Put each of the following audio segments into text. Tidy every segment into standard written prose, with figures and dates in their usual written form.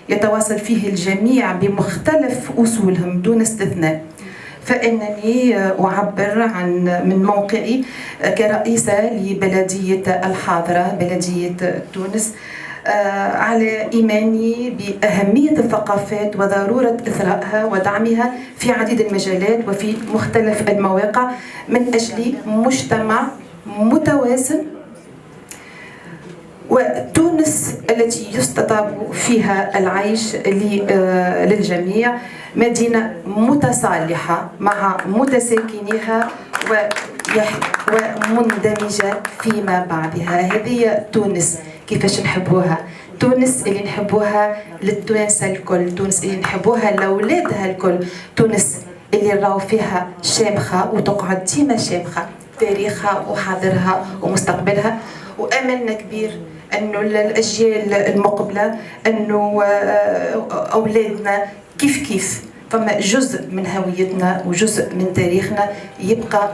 يتواصل فيه الجميع بمختلف أصولهم دون استثناء. فإنني أعبر من موقعي كرئيسة لبلدية الحاضرة بلدية تونس على إيماني بأهمية الثقافات وضرورة إثرائها ودعمها في عديد المجالات وفي مختلف المواقع من أجل مجتمع متوازن، وتونس التي يستطاب فيها العيش للجميع، مدينة متصالحة مع متساكنيها ومندمجة فيما بعدها. هذه تونس كيفاش نحبوها، تونس اللي نحبوها للتوانسة الكل، تونس اللي نحبوها لأولادها الكل، تونس اللي راهو فيها شامخة وتقعد ديما شامخة، تاريخها وحاضرها ومستقبلها. وأملنا كبير أنه الأجيال المقبلة أنه أولادنا كيف فما جزء من هويتنا وجزء من تاريخنا يبقى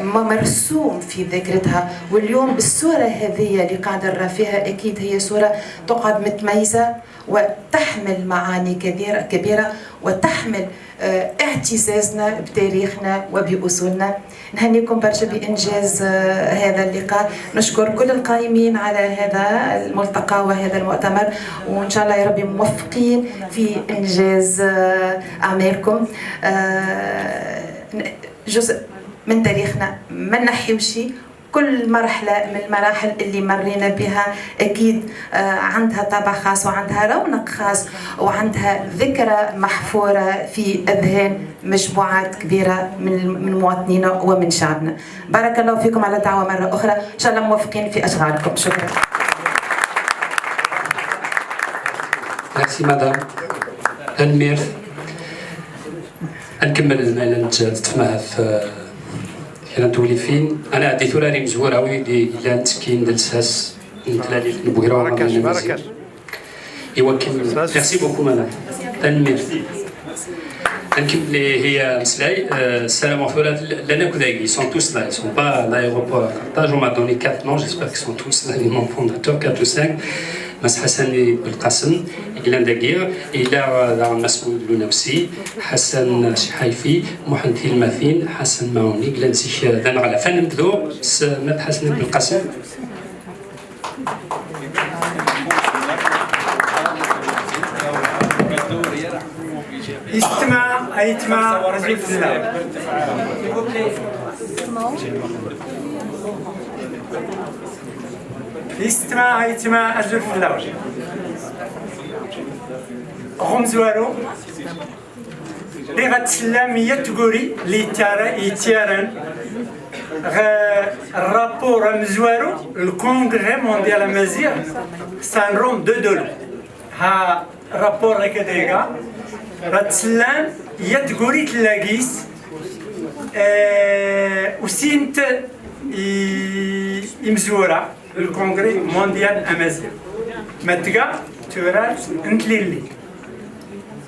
مرسوم في ذاكرتها. واليوم بالصورة هذه اللي قاعدة نرى فيها أكيد هي صورة تقعد متميزة وتحمل معاني كبيرة وتحمل اعتزازنا بتاريخنا وبأصولنا. نهنيكم برشا بإنجاز هذا اللقاء، نشكر كل القائمين على هذا الملتقى وهذا المؤتمر، وإن شاء الله يا ربي موفقين في إنجاز أعمالكم. جزء من تاريخنا ما نحيوش، كل مرحلة من المراحل اللي مرينا بها أكيد عندها طابع خاص وعندها رونق خاص وعندها ذكرى محفورة في أذهان مجموعات كبيرة من مواطنينا ومن شعبنا. بارك الله فيكم على الدعوة مرة أخرى، إن شاء الله موفقين في أشغالكم. شكرا. ميرسي مدام المير. نكمل المعنى تفهمها في كان تولي فين. انا عديت لها مزور عوي الى نتكين دلساس نتلالي نبويرو بركة ايوا كمل. ميرسي بوكو مدام المير. نكمل هي مسلاي. السلام عليكم لنا كوداغي sont tous là, ils sont pas à l'aéroport. On m'a donné 4 noms, j'espère qu'ils sont tous là, les membres fondateurs 4 ou 5. مس حسن بالقاسم، إلى دقير، إلى دار مسعود لونوسي، حسن شحيفي، محمد الماثين، حسن ماوني، إلى نسيش دان على فن نبدو مد حسن بالقاسم. يتمع رجل الله. يتمع أجل في اللوج غمزوارو لغة سلامية تقولي يتيارن الرابور مزوارو الكونغري مونديال امازيغ سان روم دولار. ها رابور كديغا راتسلام يتقولي تلاقيس وسينت يمزورا الكونغري مونديال امازيغ متقا تورات انتليلي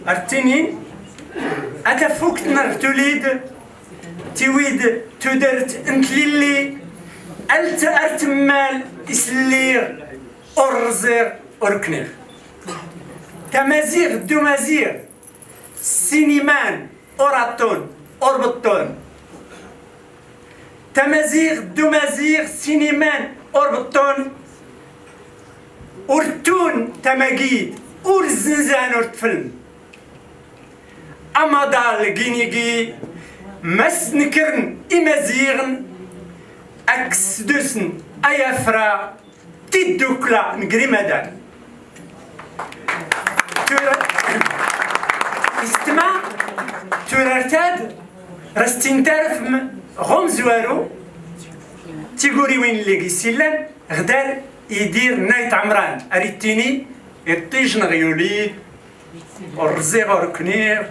ارتينين اتفوك تنر توليد تيويد تودرت انتليلي الت ارتمال اسلير ارزير اركنير تمازيغ دومازيغ سينيمان اوراتون اوربطون تمازيغ دومازيغ سينيمان أوربطون أورتون تماجيد أورزنزان أورتفلم أما دال جينيجي مس نكرن إمازيغن أكس دوسن أيافرا تيدوكلا نجريمدان استمع تورارتاد رستين تعرف غمزوارو تيقولي وين اللي قيسيلان غدار يدير نايت عمران اريتيني يطيج نغيولي ورزيغ وركنير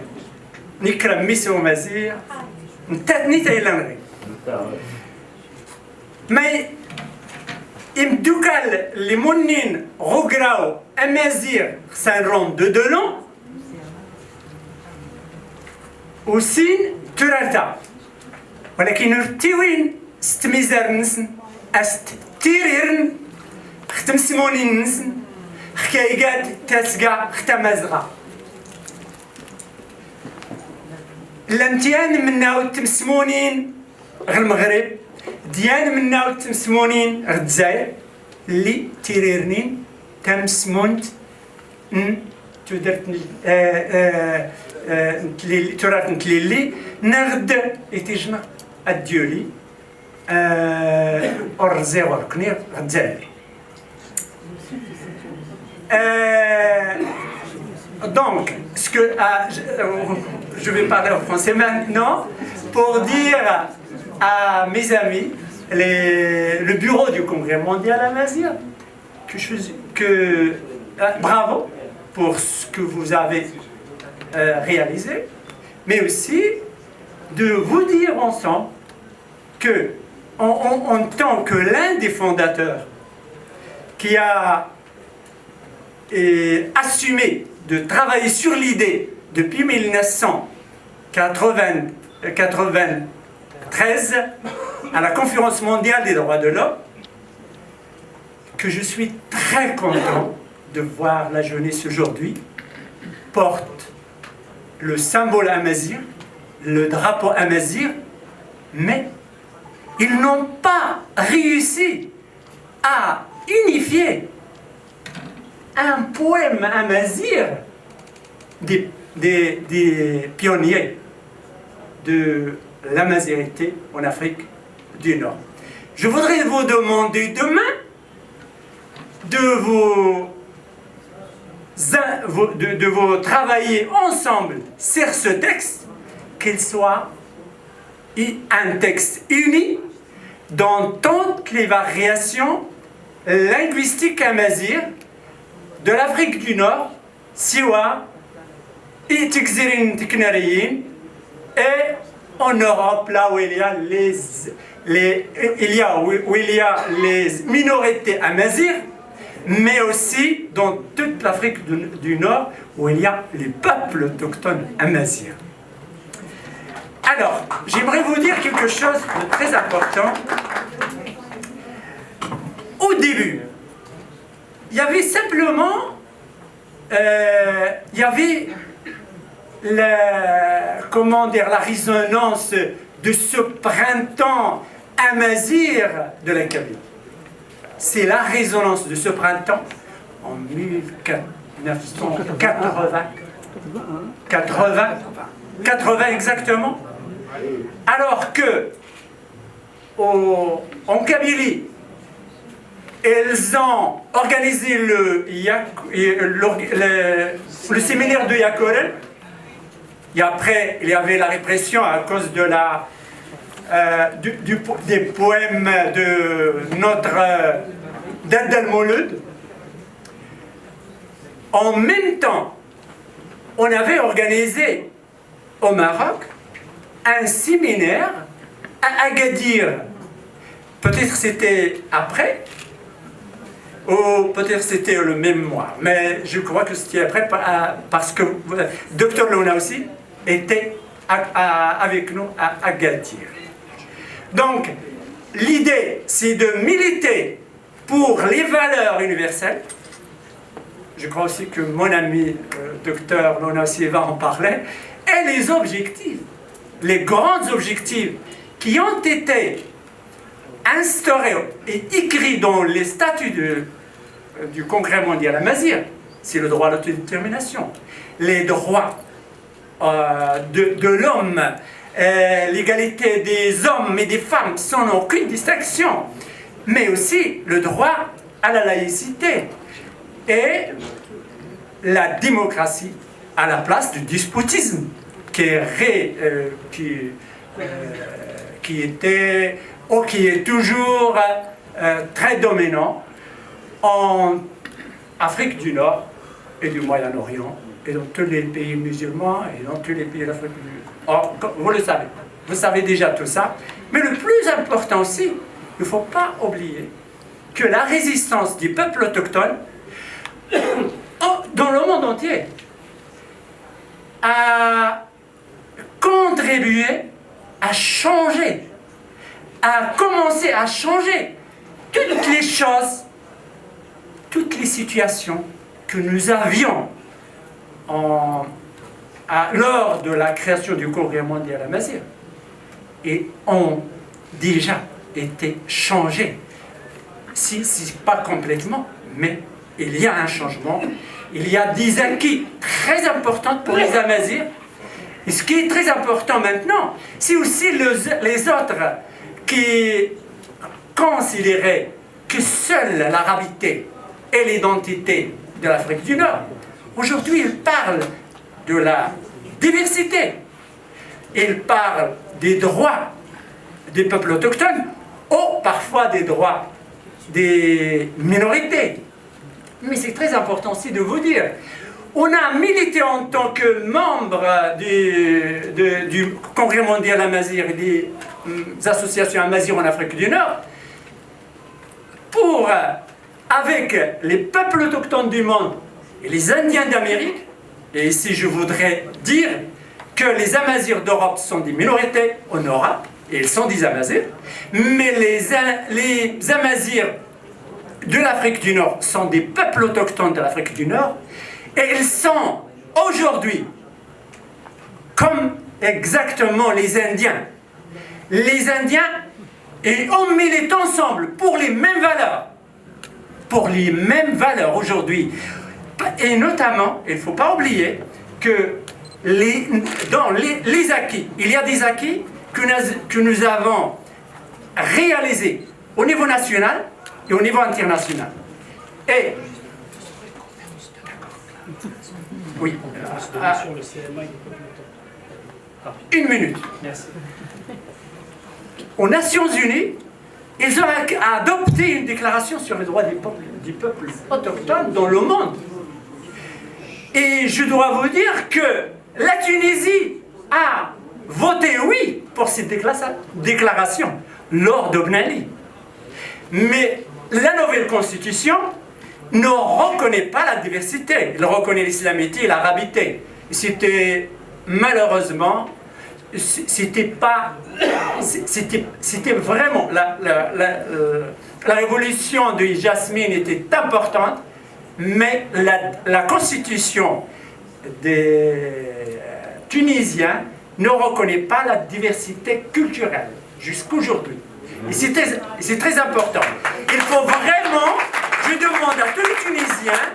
نكرم ميسو مازيغ نتات نيتا إلا نغي ما يمدوكال اللي منين غوغراو امازيغ سان روم دو دولون وسين تورالتا ولكن ارتوين ستميزار نسن است تيريرن ختم سيموني نسن حكايات تسقى اختمزغة الامتيان منا والتمسمونين غير المغرب ديان منا والتمسمونين غير الجزائر اللي تيريرنين تمسمونت تودرت تورات نتليلي نغد يتيجنا الديولي أرزي وركنير الجزائر. Donc, je vais parler en français maintenant pour dire à mes amis, le bureau du Congrès mondial Amazigh, bravo pour ce que vous avez réalisé, mais aussi de vous dire ensemble que, en tant que l'un des fondateurs qui a assumé de travailler sur l'idée depuis 1993 à la Conférence mondiale des droits de l'homme, que je suis très content de voir la jeunesse aujourd'hui porte le symbole amazigh, le drapeau amazigh, mais ils n'ont pas réussi à unifier un poème amazigh des pionniers de l'amazighité en Afrique du Nord. Je voudrais vous demander demain de vous travailler ensemble sur ce texte, qu'il soit un texte uni dans toutes les variations linguistiques amazigh de l'Afrique du Nord, Siwa, et Tikzirin Tiknariyin, et en Europe, là où il y a les minorités amazigh, mais aussi dans toute l'Afrique du Nord, où il y a les peuples autochtones amazighs. Alors, j'aimerais vous dire quelque chose de très important. Au début, il y avait simplement, il y avait la résonance de ce printemps amazigh de la Kabylie. C'est la résonance de ce printemps en 1980 exactement, alors que en Kabylie, ils ont organisé le séminaire de Yakoren. Et après, il y avait la répression à cause de des poèmes de notre Dad al-Mawlud. En même temps, on avait organisé au Maroc un séminaire à Agadir. Peut-être c'était après, ou peut-être c'était le même mois, mais je crois que c'était après parce que Dr Lona aussi était avec nous à Agadir. Donc, l'idée, c'est de militer pour les valeurs universelles. Je crois aussi que mon ami Dr Lona aussi va en parler. Et les objectifs, les grands objectifs qui ont été instaurés et écrits dans les statuts du Congrès mondial amazigh, c'est le droit à l'autodétermination, les droits de l'homme, l'égalité des hommes et des femmes sans aucune distinction, mais aussi le droit à la laïcité et la démocratie à la place du despotisme qui était ou qui est toujours très dominant en Afrique du Nord et du Moyen-Orient et dans tous les pays musulmans et dans tous les pays d'Afrique du Nord. Vous le savez, vous savez déjà tout ça. Mais le plus important aussi, il ne faut pas oublier que la résistance du peuple autochtone dans le monde entier a contribué à changer, à commencer à changer toutes les choses, toutes les situations que nous avions lors de la création du Congrès mondial à Mazir et ont déjà été changés. Si pas complètement, mais il y a un changement. Il y a des acquis très importants pour les Amazirs. Et ce qui est très important maintenant, c'est aussi les autres qui considéraient que seule l'arabité est l'identité de l'Afrique du Nord. Aujourd'hui, ils parlent de la diversité. Ils parlent des droits des peuples autochtones ou parfois des droits des minorités. Mais c'est très important aussi de vous dire, on a milité en tant que membre du Congrès mondial Amazir et des associations Amazir en Afrique du Nord pour, avec les peuples autochtones du monde et les Indiens d'Amérique, et ici je voudrais dire que les Amazirs d'Europe sont des minorités en Europe, et ils sont des Amazirs, mais les Amazirs de l'Afrique du Nord sont des peuples autochtones de l'Afrique du Nord, et ils sont aujourd'hui, comme exactement les Indiens. Les Indiens, et on milite ensemble pour les mêmes valeurs. Pour les mêmes valeurs aujourd'hui. Et notamment, il ne faut pas oublier que dans les acquis, il y a des acquis que nous avons réalisés au niveau national et au niveau international. Et oui, une minute. Merci. Aux Nations Unies, ils ont adopté une déclaration sur les droits du peuple autochtone dans le monde. Et je dois vous dire que la Tunisie a voté oui pour cette déclaration lors de Ben Ali. Mais la nouvelle constitution ne reconnaît pas la diversité. Elle reconnaît l'islamité et l'arabité. C'était malheureusement, c'était vraiment la révolution de Jasmine était importante, mais la constitution des Tunisiens ne reconnaît pas la diversité culturelle jusqu'aujourd'hui. Et c'est très important. Il faut vraiment, je demande à tous les Tunisiens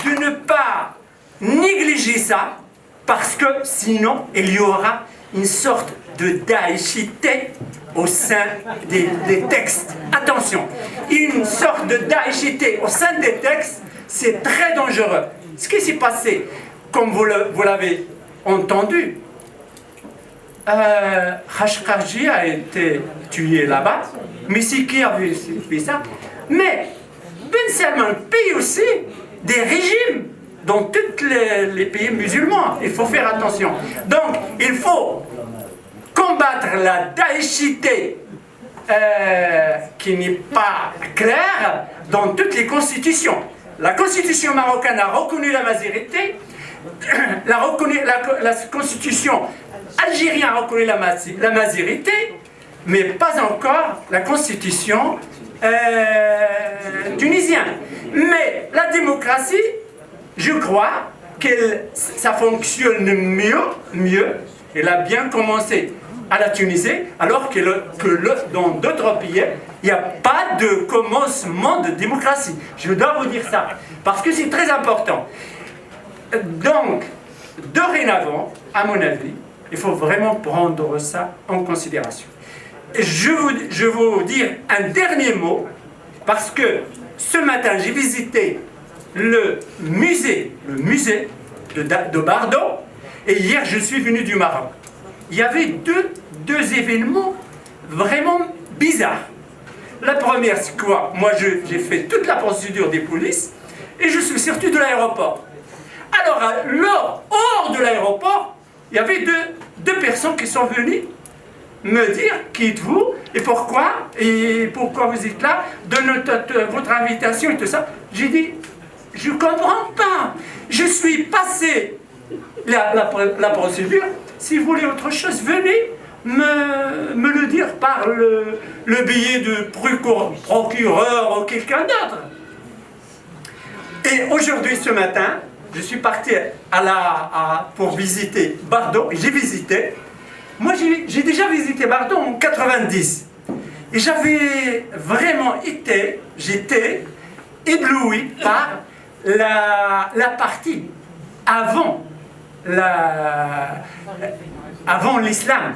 de ne pas négliger ça, parce que sinon il y aura une sorte de daïchité au sein des textes. Attention, une sorte de daïchité au sein des textes, c'est très dangereux. Ce qui s'est passé, comme vous l'avez entendu, Khashoggi a été tué là-bas, mais c'est qui a fait ça? Mais Ben Salman paye aussi des régimes dans tous les pays musulmans. Il faut faire attention. Donc, il faut combattre la daïchité qui n'est pas claire dans toutes les constitutions. La constitution marocaine a reconnu la mazirité, la constitution algérienne a reconnu la mazirité, mais pas encore la constitution tunisienne. Mais la démocratie, je crois que ça fonctionne mieux. Elle a bien commencé à la Tunisie, alors que dans d'autres pays, il n'y a pas de commencement de démocratie. Je dois vous dire ça, parce que c'est très important. Donc, dorénavant, à mon avis, il faut vraiment prendre ça en considération. Je vais vous dire un dernier mot, parce que ce matin, j'ai visité le musée de Bardo, et hier, je suis venu du Maroc. Il y avait deux événements vraiment bizarres. La première, c'est quoi? Moi, j'ai fait toute la procédure des polices, et je suis sorti de l'aéroport. Alors, hors de l'aéroport, il y avait deux personnes qui sont venues me dire qui êtes-vous et pourquoi vous êtes là, de votre invitation et tout ça. J'ai dit, je ne comprends pas. Je suis passé la procédure. Si vous voulez autre chose, venez me le dire par le billet de procureur ou quelqu'un d'autre. Et aujourd'hui, ce matin, je suis parti pour visiter Bardo. J'ai visité. Moi, j'ai déjà visité Bardo en 90. Et j'avais vraiment j'étais ébloui par la partie avant l'islam.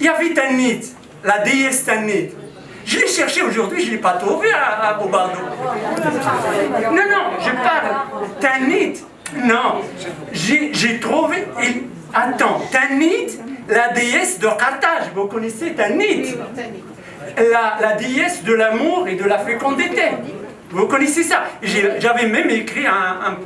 Il y avait Tanit, la déesse Tanit. Je l'ai cherché aujourd'hui, je ne l'ai pas trouvé à Bardo. Non, je parle. Tanit, non. J'ai trouvé. Attends, Tanit, la déesse de Carthage. Vous connaissez Tanit? La déesse de l'amour et de la fécondité. Vous connaissez ça? J'avais même écrit un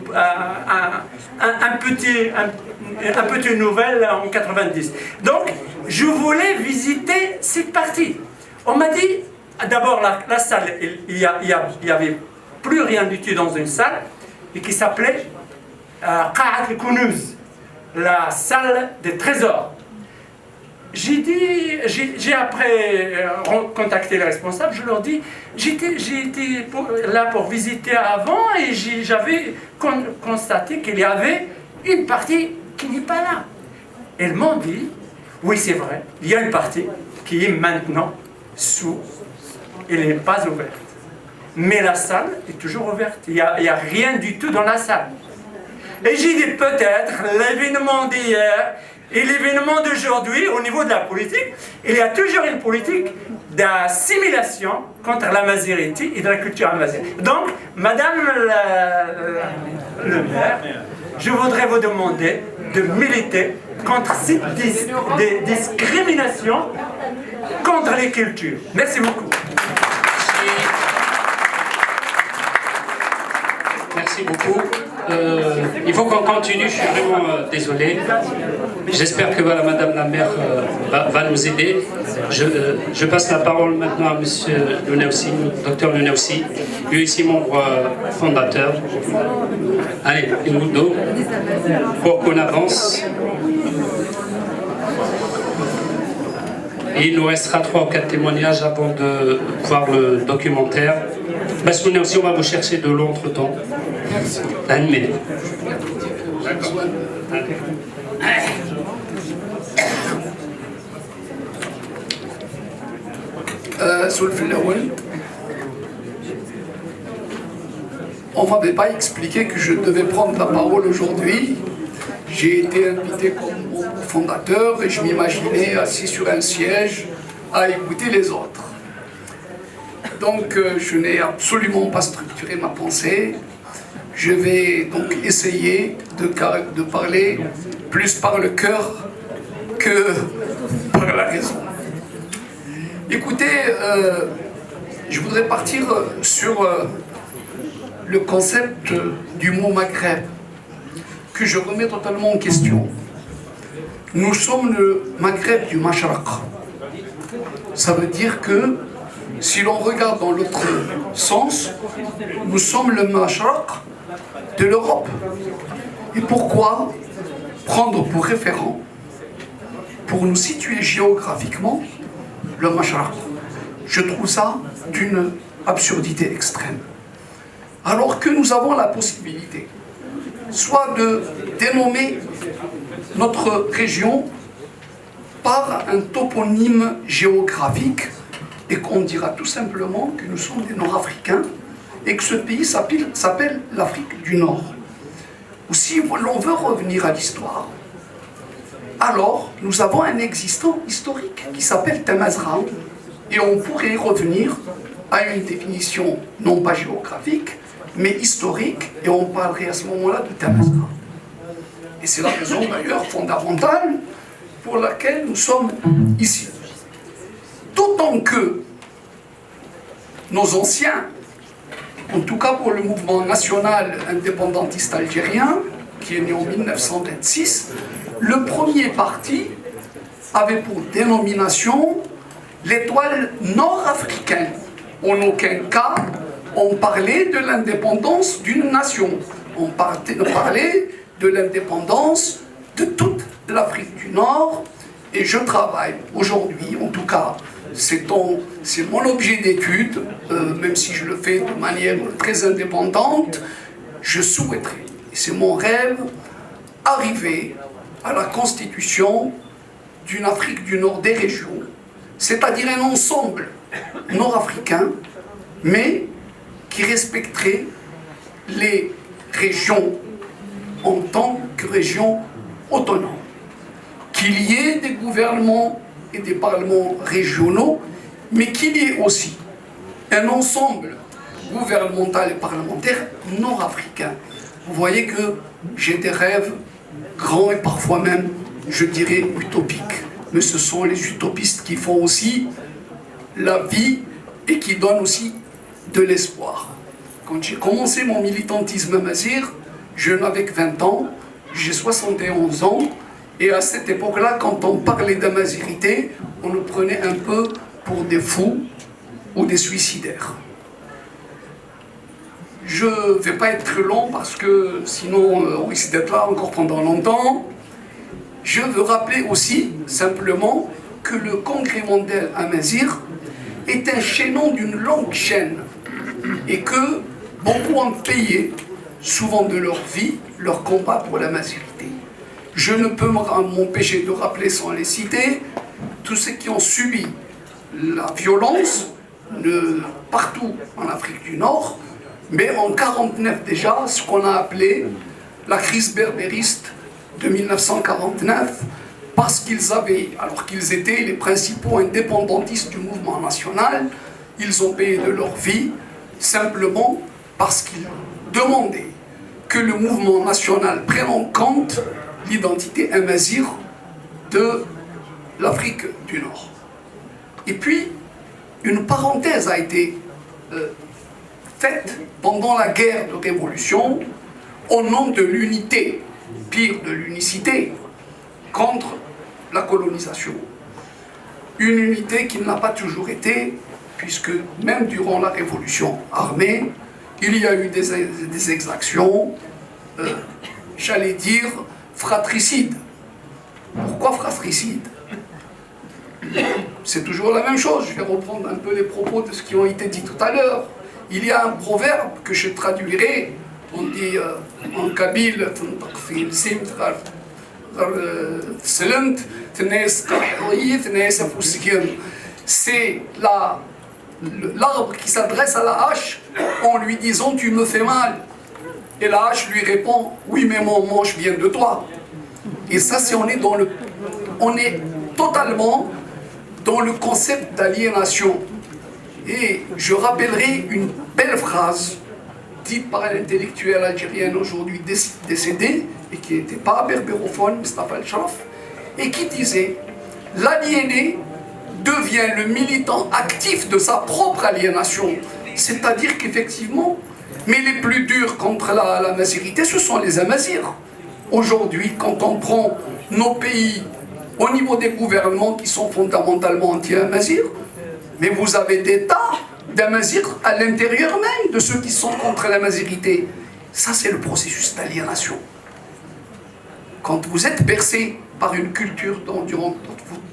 petit nouvelle en 90. Donc, je voulais visiter cette partie. On m'a dit, d'abord, la salle, il y avait plus rien du tout dans une salle, et qui s'appelait Qa'at al-Kunuz, la salle des trésors. J'ai après contacté les responsables, je leur dis, j'étais là pour visiter avant et j'avais constaté qu'il y avait une partie qui n'est pas là. Ils m'ont dit, oui c'est vrai, il y a une partie qui est maintenant elle n'est pas ouverte. Mais la salle est toujours ouverte, il n'y a rien du tout dans la salle. Et j'ai dit peut-être l'événement d'hier et l'événement d'aujourd'hui, au niveau de la politique, il y a toujours une politique d'assimilation contre la mazérité et de la culture amazigh. Donc, Madame le maire, je voudrais vous demander de militer contre cette discrimination contre les cultures. Merci beaucoup. Merci beaucoup. Il faut qu'on continue, je suis vraiment désolé. J'espère que voilà, Madame la maire va nous aider. Je passe la parole maintenant à Monsieur Lounaoussi, Docteur Lounaoussi, lui aussi membre fondateur. Allez, Imudo, pour qu'on avance. Et il nous restera 3 ou 4 témoignages avant de voir le documentaire. Parce qu'on est aussi, on va vous chercher de l'eau entre temps. Animé. On ne m'avait pas expliqué que je devais prendre la parole aujourd'hui. J'ai été invité comme fondateur et je m'imaginais assis sur un siège à écouter les autres. Donc je n'ai absolument pas structuré ma pensée. Je vais donc essayer de parler plus par le cœur que par la raison. Écoutez, je voudrais partir sur le concept du mot Maghreb, que je remets totalement en question. Nous sommes le Maghreb du Mashraq. Ça veut dire que si l'on regarde dans l'autre sens, nous sommes le Mashraq de l'Europe. Et pourquoi prendre pour référent, pour nous situer géographiquement, le Mashraq? Je trouve ça d'une absurdité extrême. Alors que nous avons la possibilité, soit de dénommer notre région par un toponyme géographique et qu'on dira tout simplement que nous sommes des Nord-Africains et que ce pays s'appelle l'Afrique du Nord. Ou si l'on veut revenir à l'histoire, alors nous avons un existant historique qui s'appelle Temazra et on pourrait revenir à une définition non pas géographique mais historique et on parlerait à ce moment-là de Temazra. Et c'est la raison d'ailleurs fondamentale pour laquelle nous sommes ici. D'autant que nos anciens, en tout cas pour le mouvement national indépendantiste algérien, qui est né en 1926, le premier parti avait pour dénomination l'étoile nord-africaine. En aucun cas, on parlait de l'indépendance d'une nation. On parlait de l'indépendance de toute l'Afrique du Nord. Et je travaille aujourd'hui, en tout cas, c'est mon objet d'étude, même si je le fais de manière très indépendante, je souhaiterais, et c'est mon rêve, arriver à la constitution d'une Afrique du Nord des régions, c'est-à-dire un ensemble nord-africain, mais qui respecterait les régions en tant que régions autonomes. Qu'il y ait des gouvernements et des parlements régionaux, mais qu'il y ait aussi un ensemble gouvernemental et parlementaire nord-africain. Vous voyez que j'ai des rêves grands et parfois même, je dirais, utopiques. Mais ce sont les utopistes qui font aussi la vie et qui donnent aussi de l'espoir. Quand j'ai commencé mon militantisme amazigh, je n'avais que 20 ans, j'ai 71 ans, et à cette époque-là, quand on parlait d'amazirité, on nous prenait un peu pour des fous ou des suicidaires. Je ne vais pas être très long parce que sinon on risque d'être là encore pendant longtemps. Je veux rappeler aussi simplement que le Congrès mondial amazigh est un chaînon d'une longue chaîne et que beaucoup ont payé, souvent de leur vie, leur combat pour l'amazirité. Je ne peux m'empêcher de rappeler sans les citer tous ceux qui ont subi la violence partout en Afrique du Nord, mais en 1949 déjà, ce qu'on a appelé la crise berbériste de 1949, parce qu'ils avaient, alors qu'ils étaient les principaux indépendantistes du mouvement national, ils ont payé de leur vie simplement parce qu'ils demandaient que le mouvement national prenne en compte l'identité amazigh de l'Afrique du Nord. Et puis, une parenthèse a été faite pendant la guerre de révolution au nom de l'unité, pire de l'unicité, contre la colonisation. Une unité qui n'a pas toujours été, puisque même durant la révolution armée, il y a eu des exactions, j'allais dire, fratricides. Pourquoi fratricides? C'est toujours la même chose, je vais reprendre un peu les propos de ce qui ont été dit tout à l'heure. Il y a un proverbe que je traduirai, on dit en kabyle, c'est l'arbre qui s'adresse à la hache en lui disant « tu me fais mal ». Et la hache lui répond « oui, mais mon manche vient de toi ». Et ça, c'est on est totalement dans le concept d'aliénation. Et je rappellerai une belle phrase dite par un intellectuel algérien aujourd'hui décédé et qui n'était pas berbérophone, Mustafa El-Sharaf, et qui disait « l'aliéné devient le militant actif de sa propre aliénation ». C'est-à-dire qu'effectivement, mais les plus durs contre la mazirité, ce sont les Amazirs. Aujourd'hui, quand on prend nos pays au niveau des gouvernements qui sont fondamentalement anti-Amazirs, mais vous avez des tas d'Amazirs à l'intérieur même de ceux qui sont contre la mazirité. Ça, c'est le processus d'aliénation. Quand vous êtes bercé par une culture durant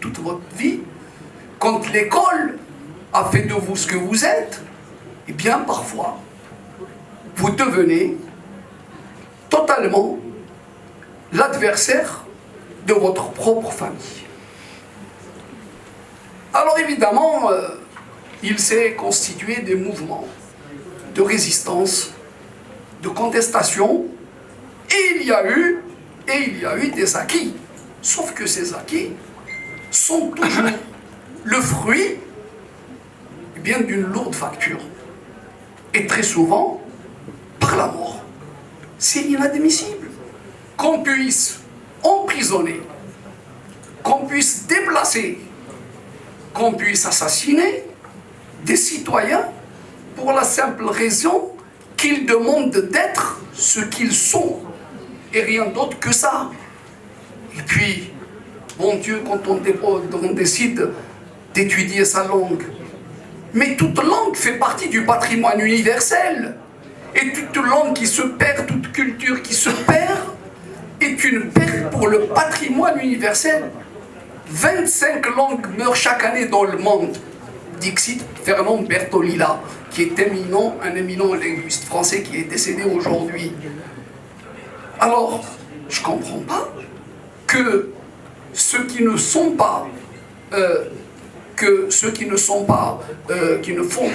toute votre vie, quand l'école a fait de vous ce que vous êtes, eh bien, parfois, vous devenez totalement l'adversaire de votre propre famille. Alors évidemment, il s'est constitué des mouvements de résistance, de contestation, et il y a eu des acquis. Sauf que ces acquis sont toujours le fruit d'une lourde facture. Et très souvent, par la mort. C'est inadmissible qu'on puisse emprisonner, qu'on puisse déplacer, qu'on puisse assassiner des citoyens pour la simple raison qu'ils demandent d'être ce qu'ils sont et rien d'autre que ça. Et puis, bon Dieu, quand on décide d'étudier sa langue, mais toute langue fait partie du patrimoine universel. Et toute langue qui se perd, toute culture qui se perd, est une perte pour le patrimoine universel. 25 langues meurent chaque année dans le monde. Dixit Fernand Bertolilla, qui est un éminent linguiste français qui est décédé aujourd'hui. Alors, je ne comprends pas que ceux qui ne sont pas, qui ne font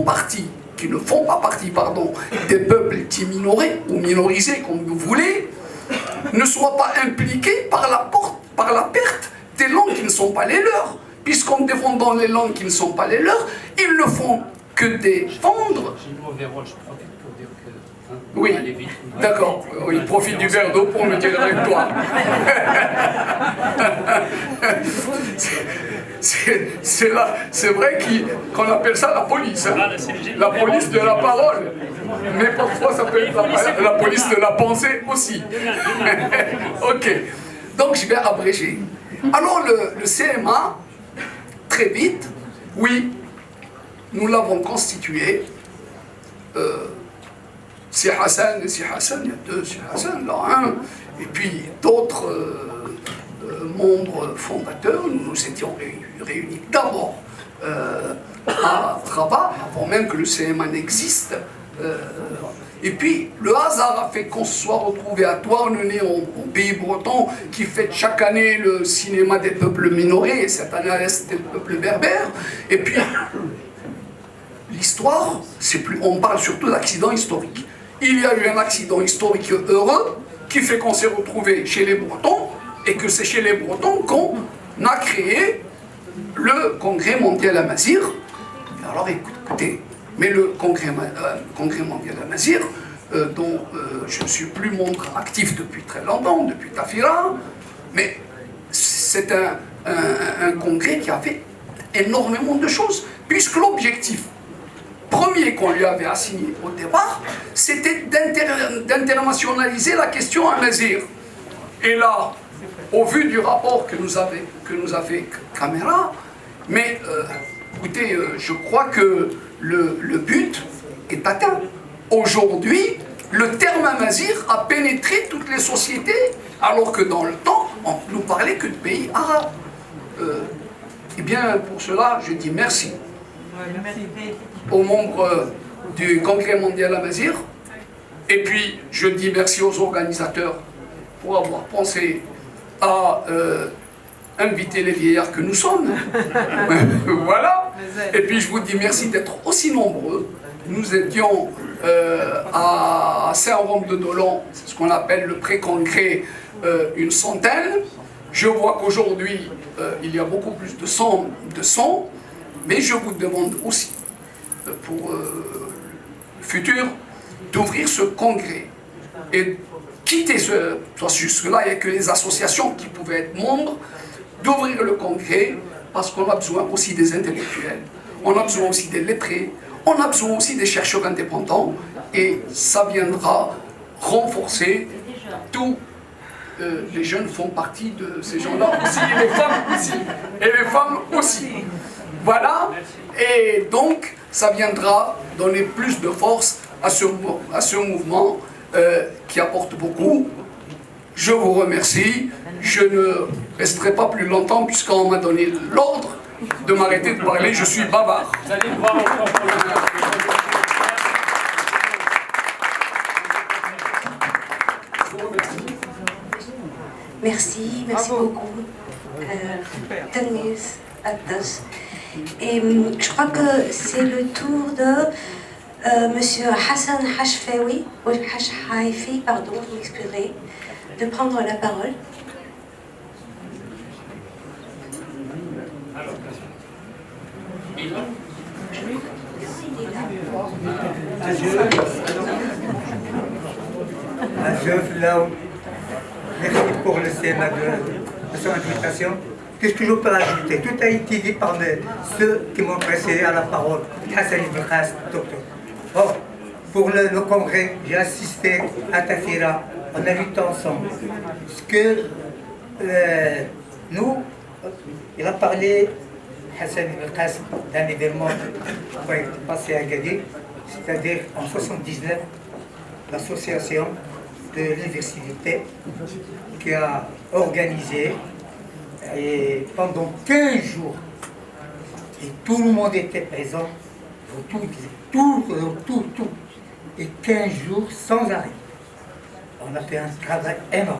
pas partie, des peuples dits minorés ou minorisés, comme vous voulez, ne soient pas impliqués par la perte des langues qui ne sont pas les leurs. Puisqu'en défendant les langues qui ne sont pas les leurs, ils ne font que défendre. Oui, d'accord. Il profite du verre d'eau pour me dire avec toi. C'est vrai qu'on appelle ça la police. Hein. La police de la parole. Mais parfois ça peut être la police de la pensée aussi. Ok. Donc je vais abréger. Alors le CMA, très vite, oui, nous l'avons constitué. C'est Hassan et c'est Hassan, il y a deux c'est Hassan, là, un, et puis d'autres membres fondateurs, nous nous étions réunis d'abord à Rabat, avant même que le CMA n'existe. Et puis le hasard a fait qu'on se soit retrouvé à Douarnenez, en pays breton, qui fête chaque année le cinéma des peuples minorés, et cette année c'était le peuple berbère. Et puis l'histoire, on parle surtout d'accident historique. Il y a eu un accident historique heureux qui fait qu'on s'est retrouvé chez les Bretons et que c'est chez les Bretons qu'on a créé le Congrès mondial Amazigh. Alors écoutez, mais le Congrès mondial Amazigh, dont je ne suis plus membre actif depuis très longtemps, depuis Tafira, mais c'est un congrès qui a fait énormément de choses, puisque l'objectif premier qu'on lui avait assigné au départ, c'était d'internationaliser la question amazigh. Et là, au vu du rapport que nous a fait Camera, mais écoutez, je crois que le but est atteint. Aujourd'hui, le terme amazigh a pénétré toutes les sociétés, alors que dans le temps, on ne nous parlait que de pays arabes. Eh bien, pour cela, je dis merci aux membres du Congrès mondial Amazigh, et puis je dis merci aux organisateurs pour avoir pensé à inviter les vieillards que nous sommes. Voilà. Et puis je vous dis merci d'être aussi nombreux. Nous étions à Saint-Rome-de-Dolon, c'est ce qu'on appelle le pré-congrès, une centaine. Je vois qu'aujourd'hui il y a beaucoup plus de 100, mais je vous demande aussi pour le futur d'ouvrir ce congrès et quitter ce processus-là. Il n'y a que les associations qui pouvaient être membres, d'ouvrir le congrès, parce qu'on a besoin aussi des intellectuels, on a besoin aussi des lettrés, on a besoin aussi des chercheurs indépendants, et ça viendra renforcer tout. Les jeunes font partie de ces gens-là aussi, et les femmes aussi, et les femmes aussi. Voilà, et donc ça viendra donner plus de force à ce mouvement qui apporte beaucoup. Je vous remercie. Je ne resterai pas plus longtemps puisqu'on m'a donné l'ordre de m'arrêter de parler. Je suis bavard. Vous allez voir encore. Merci beaucoup. Tanmis Attas. Et je crois que c'est le tour de Monsieur Hassan Hashfawi, ou Hashhaifi, pardon, vous m'excuserez, de prendre la parole. Merci pour le CMA de son invitation. Qu'est-ce que je peux rajouter? Tout a été dit par ceux qui m'ont précédé à la parole. Hassan Ibn Khas, docteur. Oh, pour le congrès, j'ai assisté à Tafira. On a lutté ensemble. Parce que nous, il a parlé, Hassan Ibn Khas, d'un événement qui a été passé à Agadir, c'est-à-dire en 1979, l'association de l'université qui a organisé et pendant 15 jours Et tout le monde était présent. Tout, tout. Et 15 jours sans arrêt. On a fait un travail énorme.